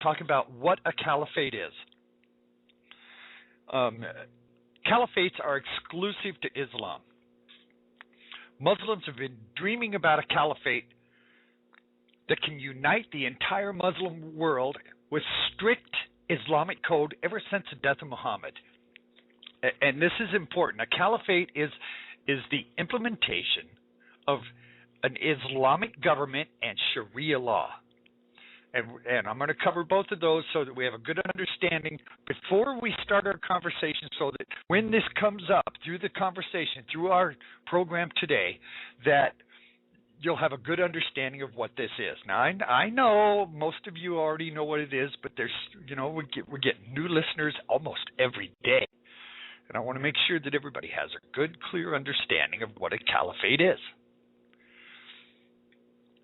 talk about what a caliphate is. Caliphates are exclusive to Islam. Muslims have been dreaming about a caliphate that can unite the entire Muslim world with strict Islamic code ever since the death of Muhammad. And this is important. A caliphate is the implementation of an Islamic government and Sharia law. And I'm going to cover both of those so that we have a good understanding before we start our conversation, so that when this comes up through the conversation, through our program today, that you'll have a good understanding of what this is. Now, I know most of you already know what it is, but there's, we're getting new listeners almost every day. And I want to make sure that everybody has a good, clear understanding of what a caliphate is.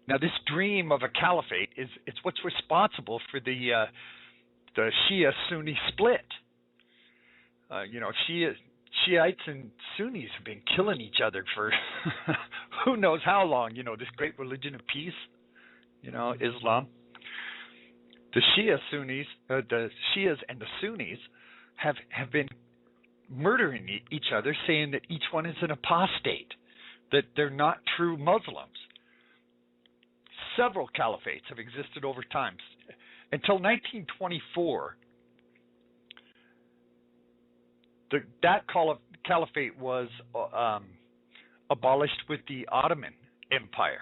Now, this dream of a caliphate it's what's responsible for the Shia-Sunni split. Shiites and Sunnis have been killing each other for who knows how long. This great religion of peace, Islam. The the Shias and the Sunnis have been murdering each other, saying that each one is an apostate, that they're not true Muslims. Several caliphates have existed over time. Until 1924, that caliphate was abolished with the Ottoman Empire.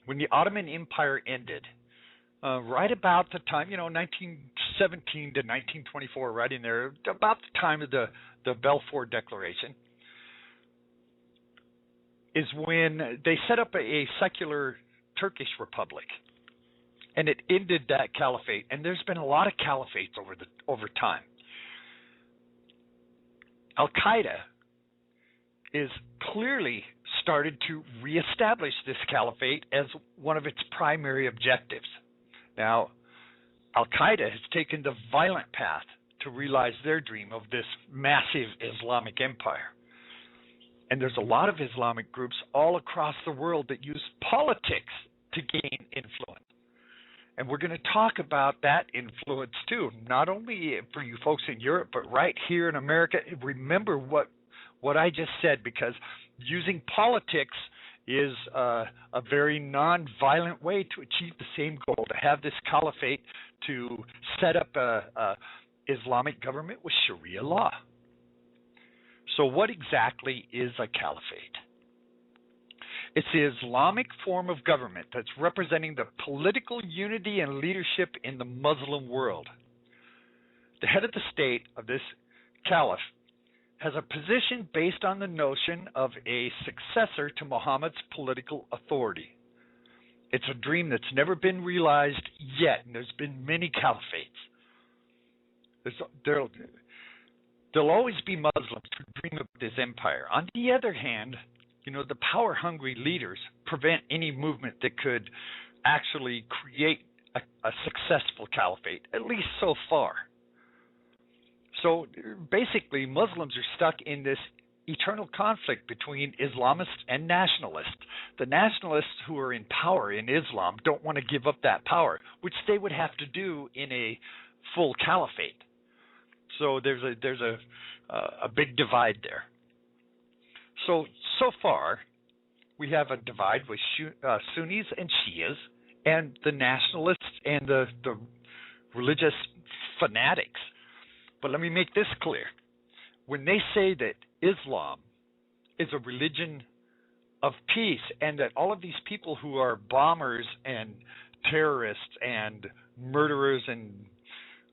When the Ottoman Empire ended, right about the time, 1917 to 1924, right in there, about the time of the Balfour Declaration, is when they set up a secular Turkish republic, and it ended that caliphate. And there's been a lot of caliphates over time. Al-Qaeda is clearly started to reestablish this caliphate as one of its primary objectives. Now, Al-Qaeda has taken the violent path to realize their dream of this massive Islamic empire. And there's a lot of Islamic groups all across the world that use politics to gain influence. And we're going to talk about that influence too, not only for you folks in Europe, but right here in America. Remember what I just said, because using politics is a very non-violent way to achieve the same goal, to have this caliphate, to set up a Islamic government with Sharia law. So what exactly is a caliphate? It's the Islamic form of government that's representing the political unity and leadership in the Muslim world. The head of the state of this caliph has a position based on the notion of a successor to Muhammad's political authority. It's a dream that's never been realized yet, and there's been many caliphates. There'll always be Muslims who dream of this empire. On the other hand, the power-hungry leaders prevent any movement that could actually create a successful caliphate, at least so far. So basically, Muslims are stuck in this eternal conflict between Islamists and nationalists. The nationalists who are in power in Islam don't want to give up that power, which they would have to do in a full caliphate. So there's a big divide there. So far, we have a divide with Sunnis and Shias, and the nationalists and the religious fanatics. But let me make this clear. When they say that Islam is a religion of peace, and that all of these people who are bombers and terrorists and murderers and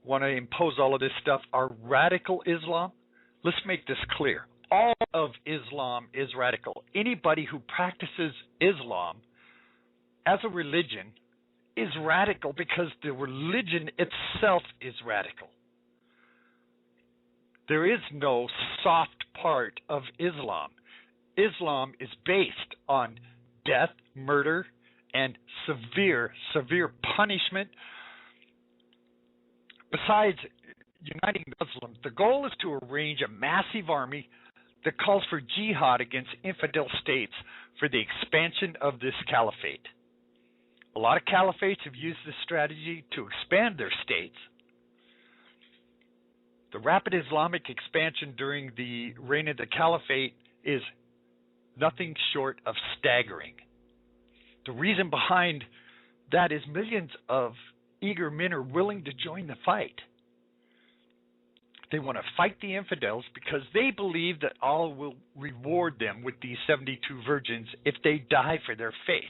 want to impose all of this stuff are radical Islam, let's make this clear. All of Islam is radical. Anybody who practices Islam as a religion is radical because the religion itself is radical. There is no soft part of Islam. Islam is based on death, murder, and severe punishment. Besides uniting Muslims, the goal is to arrange a massive army that calls for jihad against infidel states for the expansion of this caliphate. A lot of caliphates have used this strategy to expand their states. The rapid Islamic expansion during the reign of the caliphate is nothing short of staggering. The reason behind that is millions of eager men are willing to join the fight. They want to fight the infidels because they believe that Allah will reward them with these 72 virgins if they die for their faith.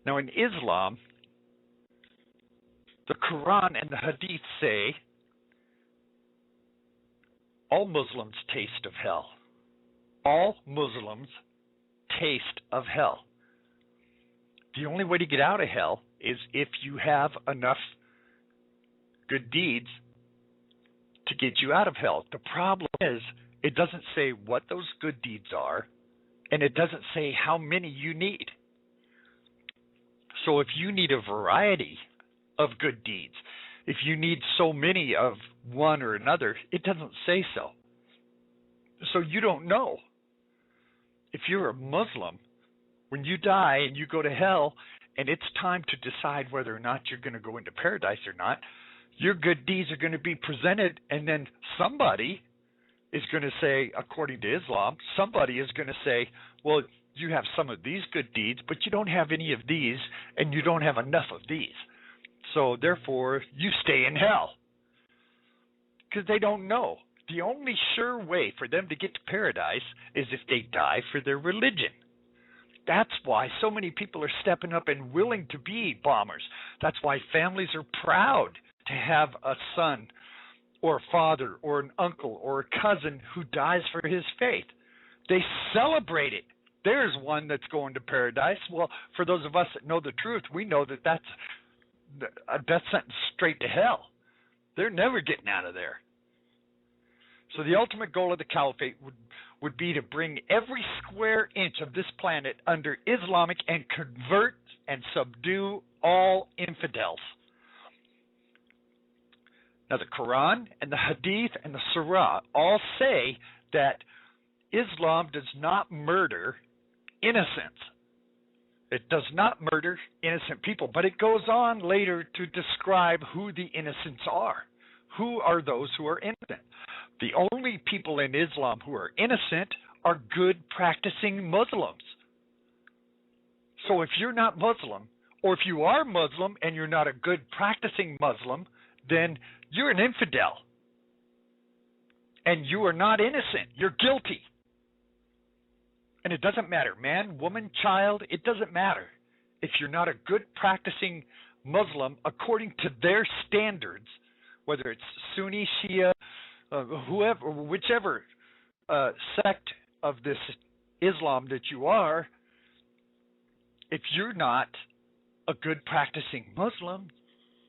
Now in Islam, the Quran and the Hadith say all Muslims taste of hell. All Muslims taste of hell. The only way to get out of hell is if you have enough good deeds to get you out of hell. The problem is it doesn't say what those good deeds are, and it doesn't say how many you need. So if you need a variety of good deeds, if you need so many of one or another, it doesn't say so. So you don't know. If you're a Muslim, when you die and you go to hell and it's time to decide whether or not you're going to go into paradise or not, your good deeds are going to be presented, and then somebody is going to say, according to Islam, somebody is going to say, well, you have some of these good deeds, but you don't have any of these, and you don't have enough of these. So therefore, you stay in hell. Because they don't know. The only sure way for them to get to paradise is if they die for their religion. That's why so many people are stepping up and willing to be bombers. That's why families are proud to have a son or a father or an uncle or a cousin who dies for his faith. They celebrate it. There's one that's going to paradise. Well, for those of us that know the truth, we know that that's a death sentence straight to hell. They're never getting out of there. So the ultimate goal of the caliphate would be to bring every square inch of this planet under Islamic and convert and subdue all infidels. Now the Quran and the Hadith and the Surah all say that Islam does not murder innocents. It does not murder innocent people, but it goes on later to describe who the innocents are. Who are those who are innocent? The only people in Islam who are innocent are good practicing Muslims. So if you're not Muslim, or if you are Muslim and you're not a good practicing Muslim, then you're an infidel. And you are not innocent. You're guilty. And it doesn't matter, man, woman, child, it doesn't matter. If you're not a good practicing Muslim according to their standards, whether it's Sunni, Shia, whoever, whichever sect of this Islam that you are, if you're not a good practicing Muslim,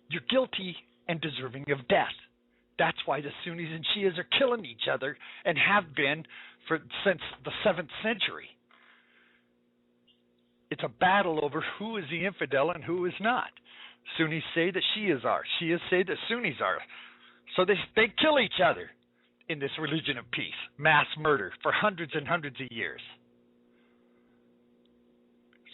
you're guilty and deserving of death. That's why the Sunnis and Shias are killing each other and have been since the 7th century. It's a battle over who is the infidel and who is not. Sunnis say that Shias are. Shias say that Sunnis are. So they kill each other in this religion of peace, mass murder for hundreds and hundreds of years.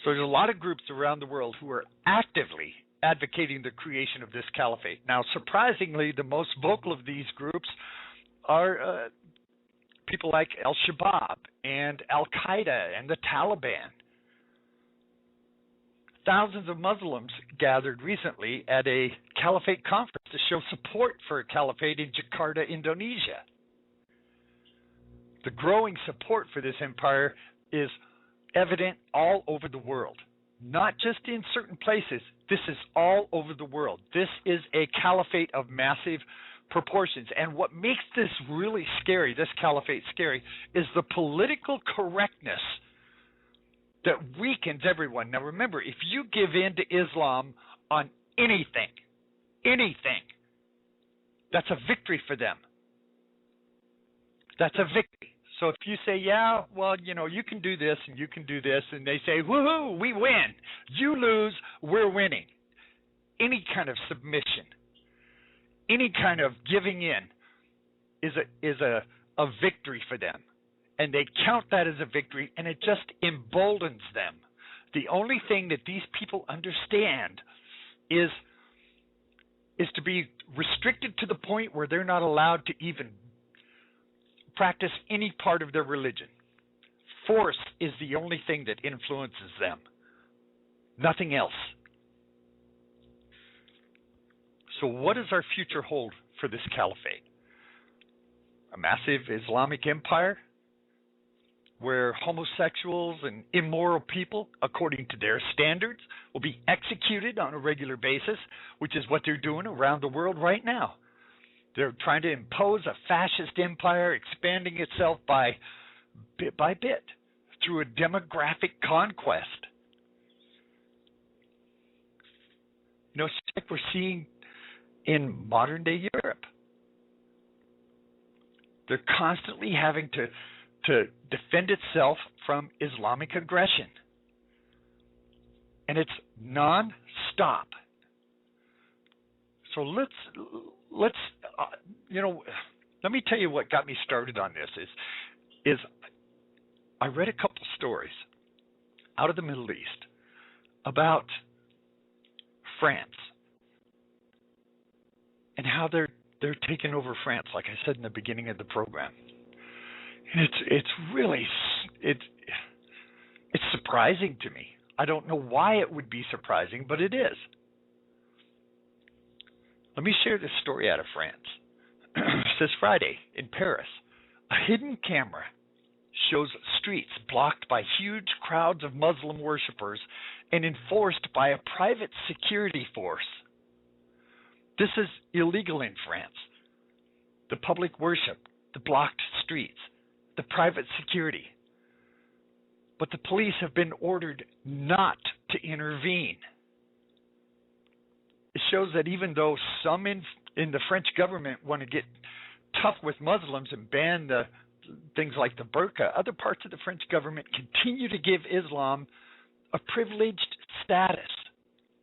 So there's a lot of groups around the world who are actively advocating the creation of this caliphate. Now, surprisingly, the most vocal of these groups are people like Al-Shabaab and Al-Qaeda and the Taliban. Thousands of Muslims gathered recently at a caliphate conference to show support for a caliphate in Jakarta, Indonesia. The growing support for this empire is evident all over the world, not just in certain places. This is all over the world. This is a caliphate of massive proportions. And what makes this really scary, this caliphate scary, is the political correctness that weakens everyone. Now remember, if you give in to Islam on anything, that's a victory for them. That's a victory. So if you say, yeah, well, you can do this and you can do this, and they say, woohoo, we win. You lose, we're winning. Any kind of submission, any kind of giving in is a victory for them. And they count that as a victory, and it just emboldens them. The only thing that these people understand is to be restricted to the point where they're not allowed to even practice any part of their religion. Force is the only thing that influences them. Nothing else. So what does our future hold for this caliphate? A massive Islamic empire where homosexuals and immoral people, according to their standards, will be executed on a regular basis, which is what they're doing around the world right now. They're trying to impose a fascist empire, expanding itself bit by bit through a demographic conquest. It's like we're seeing in modern day Europe. They're constantly having to defend itself from Islamic aggression. And it's non-stop. So let's let me tell you what got me started on this is I read a couple stories out of the Middle East about France and how they're taking over France, like I said in the beginning of the program. And it's really surprising to me. I don't know why it would be surprising, but it is. Let me share this story out of France. It says Friday in Paris, a hidden camera shows streets blocked by huge crowds of Muslim worshippers and enforced by a private security force. This is illegal in France. The public worship, the blocked streets, the private security. But the police have been ordered not to intervene. It shows that even though some in the French government want to get tough with Muslims and ban the things like the burqa, other parts of the French government continue to give Islam a privileged status,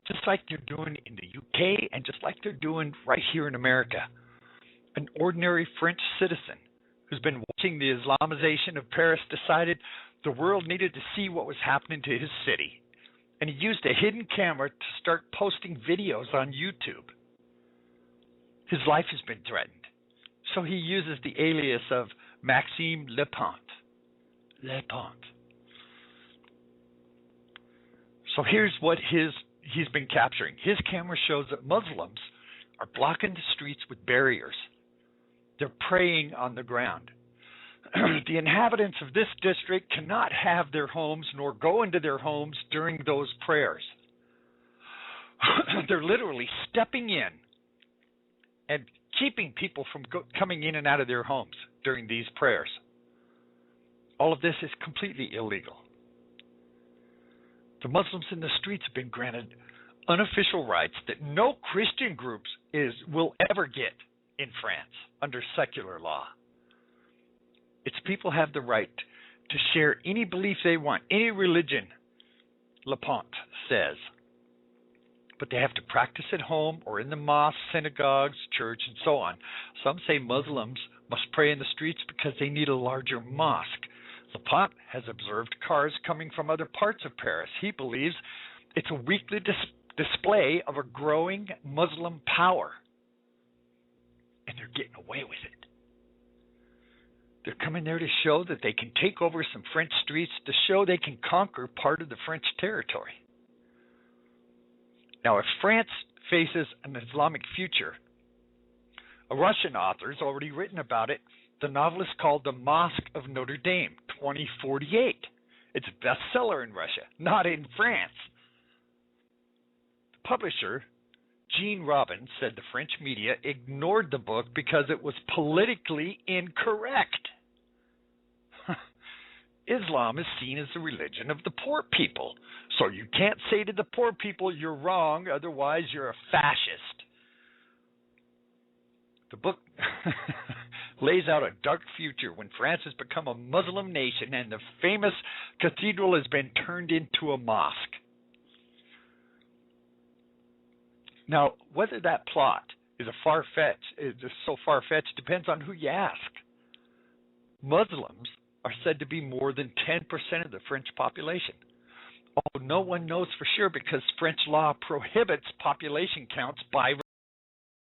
just like they're doing in the UK and just like they're doing right here in America. An ordinary French citizen who's been watching the Islamization of Paris decided the world needed to see what was happening to his city. And he used a hidden camera to start posting videos on YouTube. His life has been threatened. So he uses the alias of Maxime Lepont. So here's what he's been capturing. His camera shows that Muslims are blocking the streets with barriers. They're praying on the ground. The inhabitants of this district cannot have their homes nor go into their homes during those prayers. They're literally stepping in and keeping people from coming in and out of their homes during these prayers. All of this is completely illegal. The Muslims in the streets have been granted unofficial rights that no Christian groups will ever get in France under secular law. Its people have the right to share any belief they want, any religion, Lepont says. But they have to practice at home or in the mosques, synagogues, church, and so on. Some say Muslims must pray in the streets because they need a larger mosque. Lepont has observed cars coming from other parts of Paris. He believes it's a weekly display of a growing Muslim power. And they're getting away with it. They're coming there to show that they can take over some French streets, to show they can conquer part of the French territory. Now, if France faces an Islamic future, a Russian author has already written about it. The novel is called The Mosque of Notre Dame, 2048. It's a bestseller in Russia, not in France. The publisher, Jean Robin, said the French media ignored the book because it was politically incorrect. Islam is seen as the religion of the poor people. So you can't say to the poor people, you're wrong, otherwise you're a fascist. The book lays out a dark future when France has become a Muslim nation and the famous cathedral has been turned into a mosque. Now, whether that plot is so far-fetched depends on who you ask. Muslims are said to be more than 10% of the French population. Oh, no one knows for sure because French law prohibits population counts by